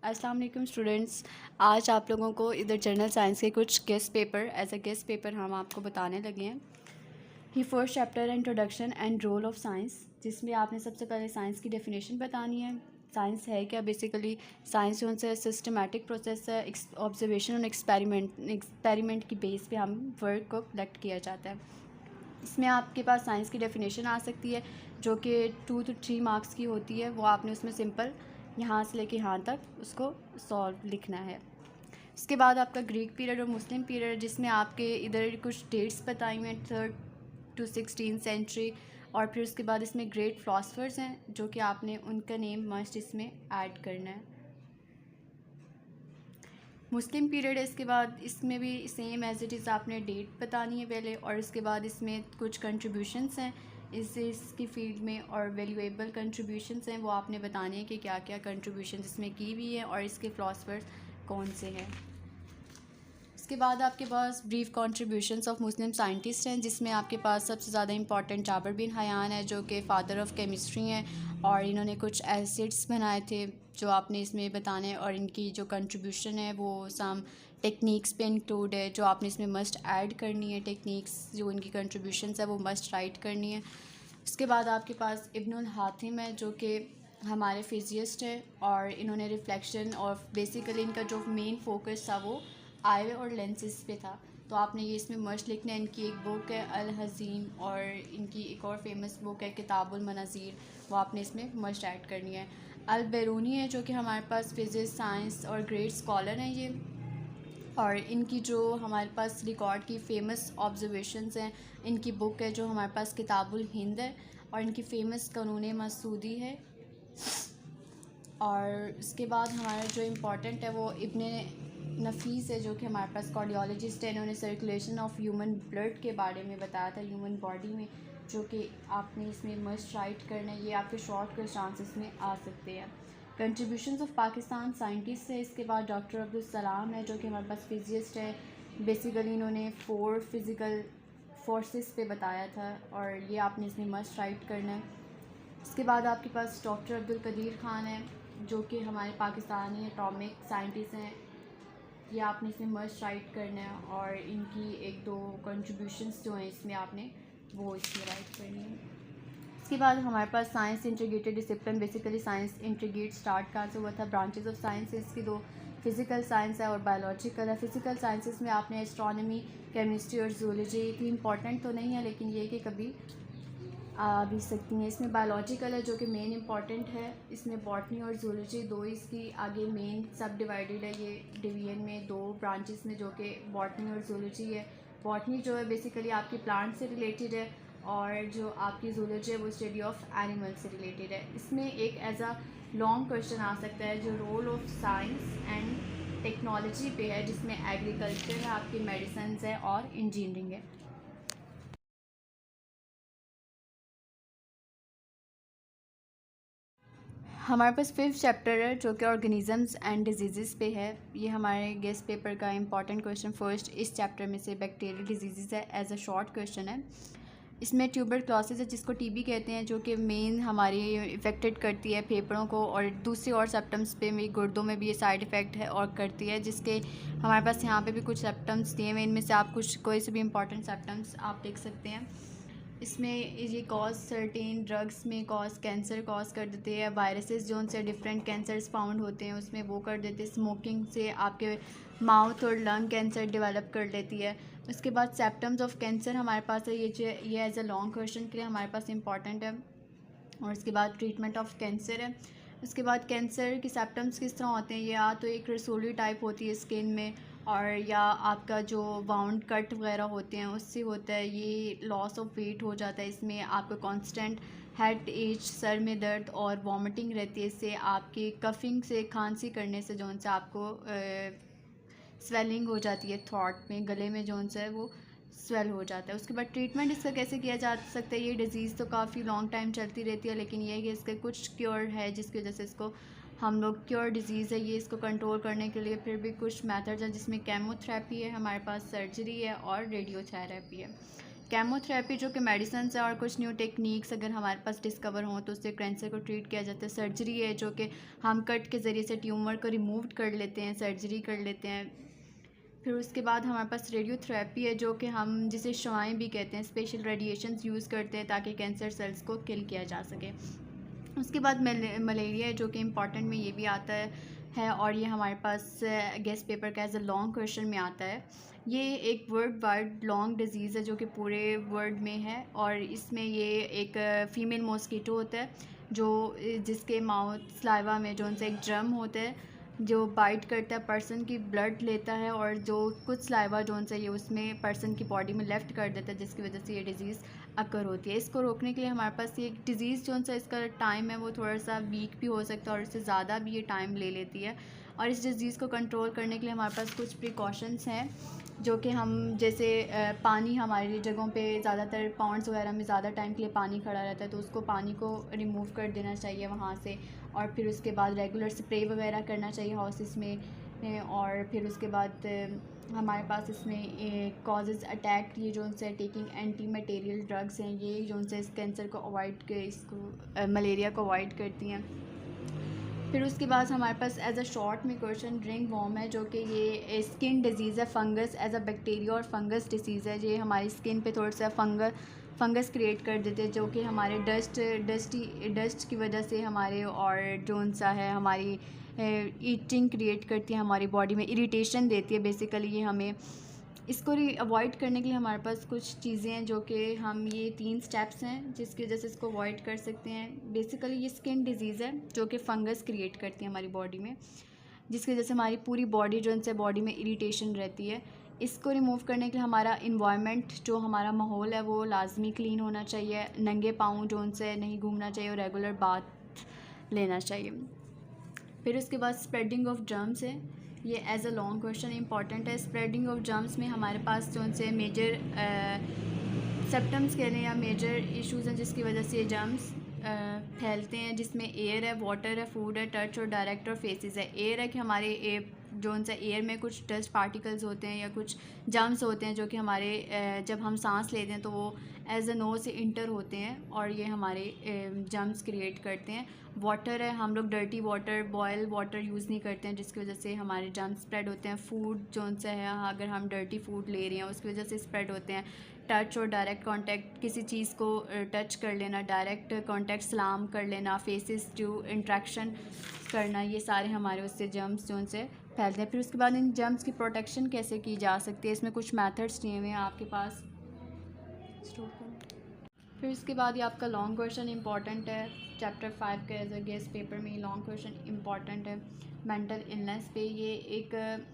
अस्सलाम वालेकुम स्टूडेंट्स। आज आप लोगों को इधर जनरल साइंस के कुछ गेस्ट पेपर गेस्ट पेपर हम आपको बताने लगे हैं। ही first chapter introduction and role of science, जिसमें आपने सबसे पहले साइंस की डेफिनेशन बतानी है। साइंस है क्या? बेसिकली साइंस जो है सिस्टमैटिक प्रोसेस है, ऑब्जर्वेशन और एक्सपेरिमेंट की बेस पे हम वर्क को कलेक्ट किया जाता है। इसमें आपके पास साइंस की डेफिनेशन आ सकती है जो कि 2 to 3 मार्क्स की होती है। वो आपने उसमें सिंपल यहाँ से लेके यहाँ तक उसको सॉल्व लिखना है। इसके बाद आपका ग्रीक पीरियड और मुस्लिम पीरियड, जिसमें आपके इधर कुछ डेट्स बताई हैं 3rd to 16th सेंचुरी। और फिर उसके बाद इसमें ग्रेट फ़िलासफ़र्स हैं जो कि आपने उनका नेम मस्ट इसमें ऐड करना है। मुस्लिम पीरियड है, इसके बाद इसमें भी सेम एज इट इज़ आपने डेट बतानी है पहले, और इसके बाद इसमें कुछ कंट्रीब्यूशंस हैं इसकी फ़ील्ड में और वैल्यूएबल कंट्रीब्यूशंस हैं, वो आपने बताने हैं कि क्या क्या कंट्रीब्यूशंस इसमें की हुई हैं और इसके फ़िलासफ़र्स कौन से हैं। इसके बाद आपके पास brief contributions of Muslim scientist हैं, जिसमें आपके पास सबसे ज़्यादा इंपॉर्टेंट जाबर बिन हयान है जो कि फ़ादर ऑफ केमिस्ट्री हैं, और इन्होंने कुछ एसिड्स बनाए थे जो आपने इसमें बताने हैं, और इनकी जो कंट्रीब्यूशन है वो सम टेक्निक्स पे इंक्लूड है जो आपने इसमें मस्ट ऐड करनी है। टेक्निक्स जो इनकी कंट्रीब्यूशंस है वो मस्ट राइट करनी है। उसके बाद आपके पास इब्नुल हातिम है जो कि हमारे फिजिस्ट है, और इन्होंने रिफ्लेक्शन और बेसिकली इनका जो मेन फोकस था वो आई और लेंसेज पे था। तो आपने ये इसमें मस्ट लिखना है। इनकी एक बुक है अल हज़ीम, और इनकी एक और फेमस बुक है किताबुल मनाज़ीर, वो आपने इसमें मस्ट ऐड करनी है। अल बैरूनी है जो कि हमारे पास फिज़िक्स साइंस और ग्रेट स्कॉलर हैं ये, और इनकी जो हमारे पास रिकॉर्ड की फ़ेमस ऑब्जर्वेशंस हैं, इनकी बुक है जो हमारे पास किताबुल हिंद है, और इनकी फ़ेमस कानून मसूदी है। और उसके बाद हमारा जो इम्पोर्टेंट है वो इब्न नफ़ीस है जो कि हमारे पास कार्डियोलॉजिस्ट है। इन्होंने सर्कुलेशन ऑफ ह्यूमन ब्लड के बारे में बताया था ह्यूमन बॉडी में, जो कि आपने इसमें मस्ट राइट करना है। ये आपके शॉर्ट क्वेश्चन में आ सकते हैं। कंट्रीब्यूशंस ऑफ पाकिस्तान साइंटिस्ट है। इसके बाद डॉक्टर अब्दुल सलाम है जो कि हमारे पास फिजिस्ट है। बेसिकली इन्होंने 4 फिज़िकल फोर्सेस पे बताया था, और ये आपने इसमें मस्ट राइट करना है। इसके बाद आपके पास डॉक्टर अब्दुल कदीर ख़ान है जो कि हमारे पाकिस्तानी एटॉमिक साइंटिस्ट हैं। ये आपने इसमें मस्ट राइट करना है, और इनकी 1-2 कंट्रीब्यूशंस जो हैं इसमें आपने वो इसमें राइट करनी है। इसके बाद हमारे पास science integrated discipline. Basically science integrate start कहाँ से हुआ था? ब्रांचेस ऑफ साइंस इसकी 2, फिज़िकल साइंस है और बायोलॉजिकल है। फिज़िकल साइंसेस में आपने एस्ट्रोनॉमी, केमिस्ट्री और जूलॉजी, इतनी इंपॉर्टेंट तो नहीं है लेकिन ये कि कभी आ भी सकती हैं। इसमें बायोलॉजिकल है जो कि मेन इंपॉर्टेंट है। इसमें बॉटनी और जूलॉजी 2 इसकी आगे मेन सब डिवाइडेड है ये डिवीजन में 2 ब्रांचेस में, जो कि बॉटनी और जूलॉजी है। बॉटनी जो है बेसिकली आपकी प्लांट से रिलेटेड है, और जो आपकी जूलॉजी है वो स्टडी ऑफ एनिमल से रिलेटेड है। इसमें एक एज अ लॉन्ग क्वेश्चन आ सकता है जो role of science and technology पे है, जिसमें एग्रीकल्चर है, आपकी मेडिसिन है और इंजीनियरिंग है। हमारे पास 5th चैप्टर है जो कि ऑर्गेनिजम्स एंड डिजीज़ पे है। ये हमारे गेस्ट पेपर का इंपॉर्टेंट क्वेश्चन फर्स्ट इस चैप्टर में से बैक्टीरियल डिजीज़ है, एज अ शॉर्ट क्वेश्चन है। इसमें ट्यूबरक्लोसिस है जिसको टीबी कहते हैं, जो कि मेन हमारी इफ़ेक्टेड करती है फेफड़ों को, और दूसरी और सिम्टम्स पे भी गुर्दों में भी ये साइड इफ़ेक्ट है और करती है, जिसके हमारे पास यहाँ पे भी कुछ सिम्टम्स दिए हुए। इनमें से आप कुछ कोई से भी इंपॉर्टेंट सिम्टम्स आप देख सकते हैं। इसमें ये कॉज सर्टेन ड्रग्स में कॉज कैंसर कॉज कर देते हैं। वायरसेस जो उनसे डिफरेंट कैंसर्स फाउंड होते हैं उसमें वो कर देते हैं। स्मोकिंग से आपके माउथ और लंग कैंसर डेवलप कर लेती है। उसके बाद सिम्टम्स ऑफ कैंसर हमारे पास है, ये एज अ लॉन्ग क्वेश्चन के लिए हमारे पास इंपॉर्टेंट है। और उसके बाद ट्रीटमेंट ऑफ कैंसर है। उसके बाद कैंसर के सिम्टम्स किस तरह होते हैं? या तो एक रसोली टाइप होती है स्किन में, और या आपका जो वाउंड कट वगैरह होते हैं उससे होता है। ये लॉस ऑफ वेट हो जाता है। इसमें आपका कांस्टेंट हेड एज, सर में दर्द और वॉमिटिंग रहती है। इससे आपकी कफिंग से, खांसी करने से जो उनसे आपको स्वेलिंग हो जाती है थ्रॉट में, गले में जो उनसे है वो स्वेल हो जाता है। उसके बाद ट्रीटमेंट इसका कैसे किया जा सकता है? ये डिज़ीज़ तो काफ़ी लॉन्ग टाइम चलती रहती है, लेकिन ये है कि इसका कुछ क्योर है जिसकी वजह से इसको हम लोग क्योर डिज़ीज़ है ये, इसको कंट्रोल करने के लिए फिर भी कुछ मेथड्स हैं, जिसमें केमोथेरेपी है, हमारे पास सर्जरी है और रेडियोथेरेपी है। केमोथेरेपी जो कि मेडिसिन है और कुछ न्यू टेक्निक्स अगर हमारे पास डिस्कवर हों तो उससे कैंसर को ट्रीट किया जाता है। सर्जरी है जो कि हम कट के ज़रिए से ट्यूमर को रिमूव कर लेते हैं, सर्जरी कर लेते हैं। फिर उसके बाद हमारे पास रेडियोथेरेपी है जो कि हम जिसे शुआएँ भी कहते हैं, स्पेशल रेडिएशंस यूज़ करते हैं ताकि कैंसर सेल्स को किल किया जा सके। उसके बाद मलेरिया है जो कि इम्पॉर्टेंट में ये भी आता है और ये हमारे पास गेस्ट पेपर का एज अ लॉन्ग क्वेश्चन में आता है। ये एक वर्ल्ड वाइड लॉन्ग डिजीज़ है जो कि पूरे वर्ल्ड में है और इसमें ये एक फ़ीमेल मॉस्किटो होता है जो जिसके माउथ स्लाइवा में जो उनसे एक ड्रम होता है जो बाइट करता है, पर्सन की ब्लड लेता है और जो कुछ स्लाइवा जो उनसे ये उसमें पर्सन की बॉडी में लेफ्ट कर देता है जिसकी वजह से ये डिज़ीज़ अकर होती है। इसको रोकने के लिए हमारे पास ये डिज़ीज़ जो सा इसका टाइम है वो थोड़ा सा वीक भी हो सकता है और इससे ज़्यादा भी ये टाइम ले लेती है। और इस डिज़ीज़ को कंट्रोल करने के लिए हमारे पास कुछ प्रिकॉशंस हैं जो कि हम जैसे पानी हमारी जगहों पे ज़्यादातर पॉन्ड्स वगैरह में ज़्यादा टाइम के लिए पानी खड़ा रहता है तो उसको पानी को रिमूव कर देना चाहिए वहाँ से। और फिर उसके बाद रेगुलर स्प्रे वगैरह करना चाहिए हाउसेस में। और फिर उसके बाद हमारे पास इसमें कॉजेज़ अटैक ये जो उनसे टेकिंग एंटी मटेरियल ड्रग्स हैं ये जो उनसे इस कैंसर को अवॉइड कर इसको मलेरिया को अवॉइड करती हैं। फिर उसके बाद हमारे पास एज अ शॉर्ट में क्वेश्चन रिंग वॉर्म है जो कि ये स्किन डिजीज़ है, फंगस एज अ बैक्टीरिया और फंगस डिसीज़ है। ये हमारी स्किन पे थोड़ा सा फंगस क्रिएट कर देते हैं जो कि हमारे डस्ट की वजह से हमारे और जोन सा है हमारी ईटिंग क्रिएट करती है, हमारी बॉडी में इरिटेशन देती है। बेसिकली ये हमें इसको अवॉइड करने के लिए हमारे पास कुछ चीज़ें हैं जो कि हम ये 3 स्टेप्स हैं जिसकी वजह से इसको अवॉइड कर सकते हैं। बेसिकली ये स्किन डिजीज़ है जो कि फंगस क्रिएट करती है हमारी बॉडी में जिसकी वजह से हमारी पूरी बॉडी जो उनसे बॉडी में इरिटेशन रहती है। इसको रिमूव करने के लिए हमारा इन्वायरमेंट जो हमारा माहौल है वो लाजमी क्लीन होना चाहिए, नंगे पाँव जो उनसे नहीं घूमना चाहिए और रेगुलर बाथ लेना चाहिए। फिर उसके बाद स्प्रेडिंग ऑफ जर्म्स है, ये as a long question important है। स्प्रेडिंग ऑफ जर्म्स में हमारे पास जो उनसे मेजर सिम्टम्स कह लें या मेजर इश्यूज़ हैं जिसकी वजह से ये जर्म्स फैलते हैं, जिसमें एयर है, वाटर है, फूड है, टच और डायरेक्ट और फेसेस है। एयर है कि हमारे जो उनसे एयर में कुछ डस्ट पार्टिकल्स होते हैं या कुछ जर्म्स होते हैं जो कि हमारे जब हम सांस लेते हैं तो वो एज अ नोज से इंटर होते हैं और ये हमारे जर्म्स क्रिएट करते हैं। वाटर है, हम लोग dirty water, boil water use नहीं करते हैं जिसकी वजह से हमारे जर्म्स स्प्रेड होते हैं। फूड जो उनसे है अगर हम डर्टी फूड ले रहे हैं उसकी वजह से स्प्रेड होते हैं। टच और डायरेक्ट कांटेक्ट, किसी चीज़ को टच कर लेना, डायरेक्ट कांटेक्ट सलाम कर लेना, फेसेस टू इंट्रैक्शन करना, ये सारे हमारे उससे जर्म्स जो उनसे फैलते हैं। फिर उसके बाद इन जर्म्स की प्रोटेक्शन कैसे की जा सकती है, इसमें कुछ मेथड्स दिए हुए हैं आपके पास। फिर उसके बाद ये आपका लॉन्ग क्वेश्चन इंपॉर्टेंट है चैप्टर 5 के एज अ गेस्ट पेपर में लॉन्ग क्वेश्चन इंपॉर्टेंट है मेंटल इलनेस पे। ये एक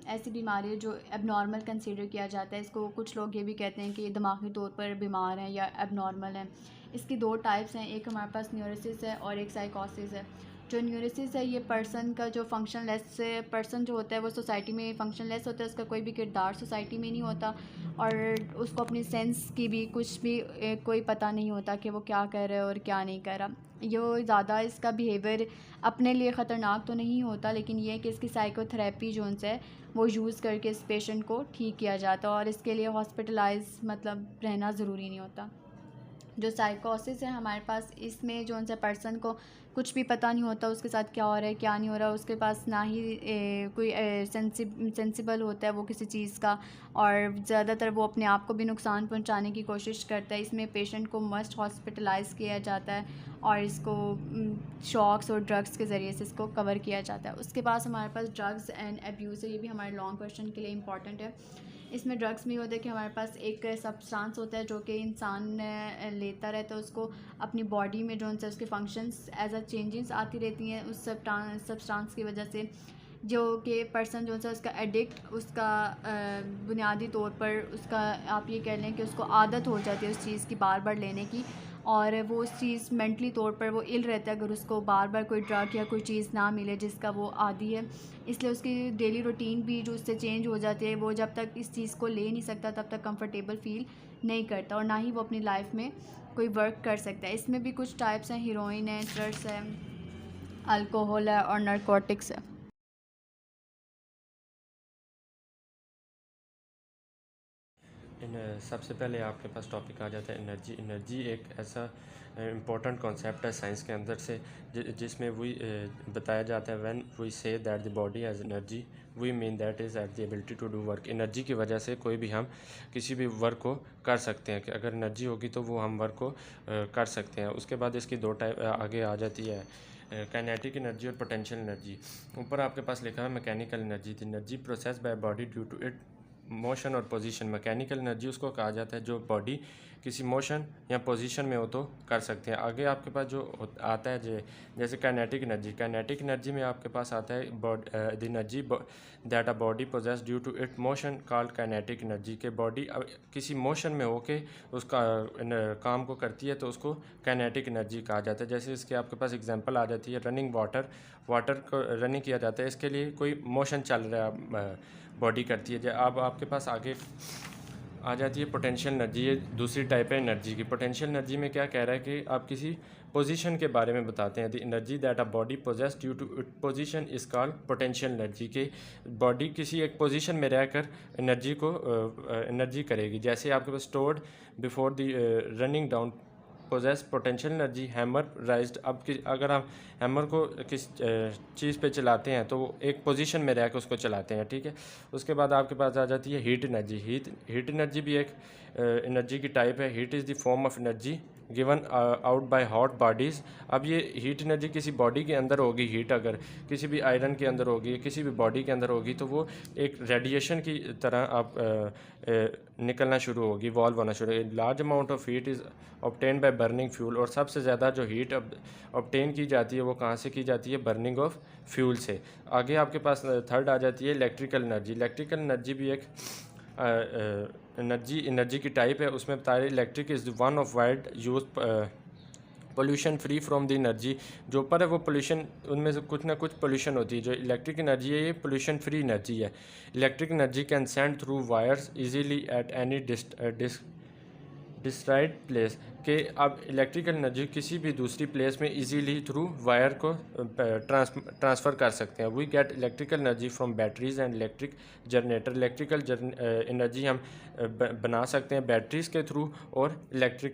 ऐसी बीमारी है जो एबनॉर्मल कंसीडर किया जाता है। इसको कुछ लोग ये भी कहते हैं कि दिमागी तौर पर बीमार हैं या एबनॉर्मल हैं। इसकी 2 टाइप्स हैं, एक हमारे पास न्यूरोसिस है और एक साइकोसिस है। जो न्यूरोसिस है ये पर्सन का जो फंक्शन लेस पर्सन जो होता है वो सोसाइटी में फंक्शन लेस होता है, उसका कोई भी किरदार सोसाइटी में नहीं होता और उसको अपनी सेंस की भी कुछ भी कोई पता नहीं होता कि वो क्या कर रहा है और क्या नहीं कर रहा। ये ज़्यादा इसका बिहेवियर अपने लिए ख़तरनाक तो नहीं होता लेकिन ये है कि इसकी साइकोथेरेपी जो उनसे वो यूज़ करके इस पेशेंट को ठीक किया जाता है और इसके लिए हॉस्पिटलाइज मतलब रहना ज़रूरी नहीं होता। जो साइकोसिस है हमारे पास, इसमें जो उनसे पर्सन को कुछ भी पता नहीं होता उसके साथ क्या हो रहा है क्या नहीं हो रहा, उसके पास ना ही कोई सेंसिबल होता है वो किसी चीज़ का और ज़्यादातर वो अपने आप को भी नुकसान पहुंचाने की कोशिश करता है। इसमें पेशेंट को मस्ट हॉस्पिटलाइज़ किया जाता है और इसको शॉक्स और ड्रग्स के ज़रिए से इसको कवर किया जाता है। उसके पास हमारे पास ड्रग्स एंड अब्यूज़ है, ये भी हमारे लॉन्ग क्वेश्चन के लिए इंपॉर्टेंट है। इसमें ड्रग्स में होता है कि हमारे पास एक सब्सटेंस होता है जो कि इंसान लेता रहता है, उसको अपनी बॉडी में जो उनसे उसके फंक्शंस एज अ चेंजेस आती रहती हैं उस सब्सटेंस की वजह से, जो कि पर्सन जो है उसका एडिक्ट उसका बुनियादी तौर पर उसका आप ये कह लें कि उसको आदत हो जाती है उस चीज़ की बार बार लेने की और वो उस चीज़ मेंटली तौर पर वो इल रहता है अगर उसको बार बार कोई ड्रग या कोई चीज़ ना मिले जिसका वो आदी है। इसलिए उसकी डेली रूटीन भी जो उससे चेंज हो जाती है, वो जब तक इस चीज़ को ले नहीं सकता तब तक कंफर्टेबल फील नहीं करता और ना ही वो अपनी लाइफ में कोई वर्क कर सकता है। इसमें भी कुछ टाइप्स हैं, हीरोइन है, ड्रग्स है, अल्कोहल है और नारकोटिक्स है। सबसे पहले आपके पास टॉपिक आ जाता है एनर्जी। एनर्जी एक ऐसा इम्पोर्टेंट कॉन्सेप्ट है साइंस के अंदर से जिसमें वही बताया जाता है when we say that the body has energy we mean that is at the ability to do work. Energy की वजह से कोई भी हम किसी भी वर्क को कर सकते हैं कि अगर एनर्जी होगी तो वो हम वर्क को कर सकते हैं। उसके बाद इसकी दो टाइप आगे आ जाती है, काइनेटिक एनर्जी और पोटेंशियल एनर्जी। ऊपर आपके पास लिखा है mechanical energy, the energy process by body due to it motion और पोजीशन। मैकेनिकल एनर्जी उसको कहा जाता है जो बॉडी किसी मोशन या पोजीशन में हो तो कर सकते हैं। आगे आपके पास जो आता है जैसे काइनेटिक एनर्जी। काइनेटिक एनर्जी में आपके पास आता है the energy that a body poses due to it motion called kinetic energy. के बॉडी किसी मोशन में होके उसका काम को करती है तो उसको काइनेटिक एनर्जी कहा जाता है। जैसे इसके आपके पास एग्जांपल आ जाती है रनिंग वाटर को रनिंग किया जाता है, इसके लिए कोई मोशन चल रहा है, बॉडी करती है। जब अब आपके पास आगे आ जाती है पोटेंशियल एनर्जी। ये दूसरी टाइप है एनर्जी की। पोटेंशियल एनर्जी में क्या कह रहा है कि आप किसी पोजीशन के बारे में बताते हैं। The energy that a body poses due to it position is called potential energy. के बॉडी किसी एक पोजीशन में रहकर एनर्जी करेगी। जैसे आपके पास stored before the running down possess potential energy hammer raised. अब अगर हम हैमर को किस चीज़ पे चलाते हैं तो वो एक पोजीशन में रह के उसको चलाते हैं, ठीक है। उसके बाद आपके पास आ जाती है हीट एनर्जी। हीट एनर्जी भी एक एनर्जी की टाइप है। Heat is the form of energy given out by hot bodies. अब ये हीट एनर्जी किसी बॉडी के अंदर होगी, हीट अगर किसी भी आयरन के अंदर होगी, किसी भी बॉडी के अंदर होगी तो वो एक रेडिएशन की तरह आप निकलना शुरू होगी, वॉल्व होना शुरू होगी। Large amount of heat is obtain by burning fuel. और सबसे ज़्यादा जो हीट ऑब्टेन की जाती है वो कहाँ से की जाती है? बर्निंग ऑफ फ्यूल से। आगे आपके पास थर्ड आ जाती है इलेक्ट्रिकल एनर्जी। इलेक्ट्रिकल एनर्जी भी एक एनर्जी की टाइप है। उसमें बता रहे electric is one of wide use pollution free from the energy. जो ऊपर है वो पोल्यूशन, उनमें से कुछ ना कुछ पोल्यूशन होती है। जो इलेक्ट्रिक एनर्जी है ये पोल्यूशन फ्री एनर्जी है। Electric energy can send through wires easily at any discrete place. के अब इलेक्ट्रिकल एनर्जी किसी भी दूसरी प्लेस में इजीली थ्रू वायर को ट्रांसफ़र कर सकते हैं। We get electrical energy from batteries and electric generator. Electrical energy हम बना सकते हैं बैटरीज़ के थ्रू और इलेक्ट्रिक